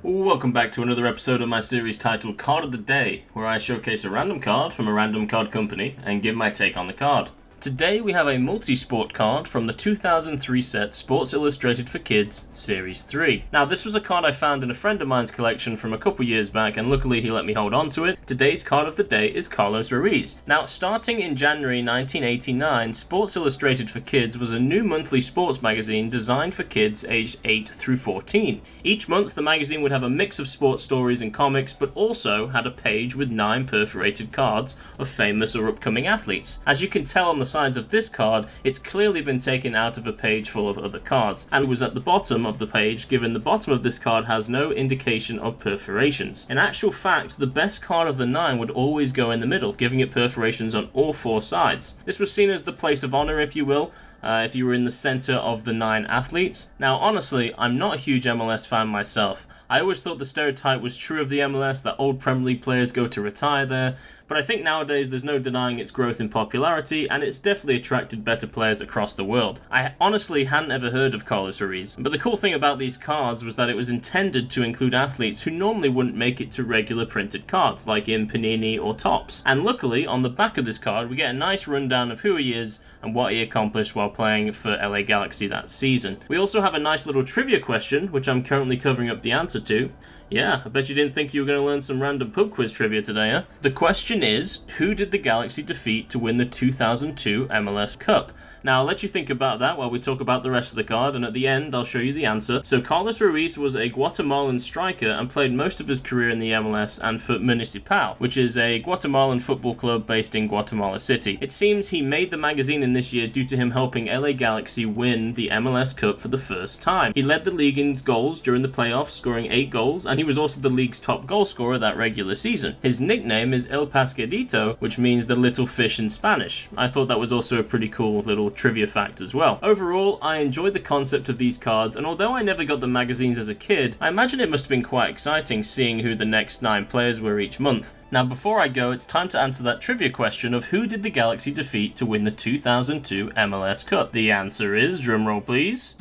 Welcome back to another episode of my series titled Card of the Day, where I showcase a random card from a random card company and give my take on the card. Today we have a multi-sport card from the 2003 set Sports Illustrated for Kids Series 3. Now this was a card I found in a friend of mine's collection from a couple years back, and luckily he let me hold on to it. Today's card of the day is Carlos Ruiz. Now starting in January 1989, Sports Illustrated for Kids was a new monthly sports magazine designed for kids aged 8 through 14. Each month the magazine would have a mix of sports stories and comics, but also had a page with 9 perforated cards of famous or upcoming athletes. As you can tell on the sides of this card, it's clearly been taken out of a page full of other cards, and was at the bottom of the page, given the bottom of this card has no indication of perforations. In actual fact, the best card of the 9 would always go in the middle, giving it perforations on all 4 sides. This was seen as the place of honor, if you will, if you were in the center of the 9 athletes. Now honestly, I'm not a huge MLS fan myself. I always thought the stereotype was true of the MLS, that old Premier League players go to retire there, but I think nowadays there's no denying its growth in popularity, and it's definitely attracted better players across the world. I honestly hadn't ever heard of Carlos Ruiz, but the cool thing about these cards was that it was intended to include athletes who normally wouldn't make it to regular printed cards, like in Panini or Topps. And luckily, on the back of this card, we get a nice rundown of who he is and what he accomplished while playing for LA Galaxy that season. We also have a nice little trivia question, which I'm currently covering up the answer to. Yeah, I bet you didn't think you were going to learn some random pub quiz trivia today, huh? The question is, who did the Galaxy defeat to win the 2002 MLS Cup? Now, I'll let you think about that while we talk about the rest of the card, and at the end, I'll show you the answer. So, Carlos Ruiz was a Guatemalan striker and played most of his career in the MLS and for Municipal, which is a Guatemalan football club based in Guatemala City. It seems he made the magazine in this year due to him helping LA Galaxy win the MLS Cup for the first time. He led the league in goals during the playoffs, scoring 8 goals, and he was also the league's top goal scorer that regular season. His nickname is El Pescadito, which means the little fish in Spanish. I thought that was also a pretty cool little trivia fact as well. Overall, I enjoyed the concept of these cards, and although I never got the magazines as a kid, I imagine it must have been quite exciting seeing who the next 9 players were each month. Now before I go, it's time to answer that trivia question of who did the Galaxy defeat to win the 2002 MLS Cup. The answer is, drumroll please,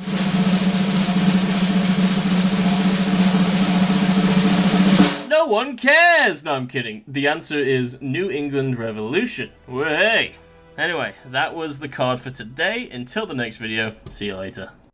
no one cares! No, I'm kidding. The answer is New England Revolution. Way! Anyway, that was the card for today. Until the next video, see you later.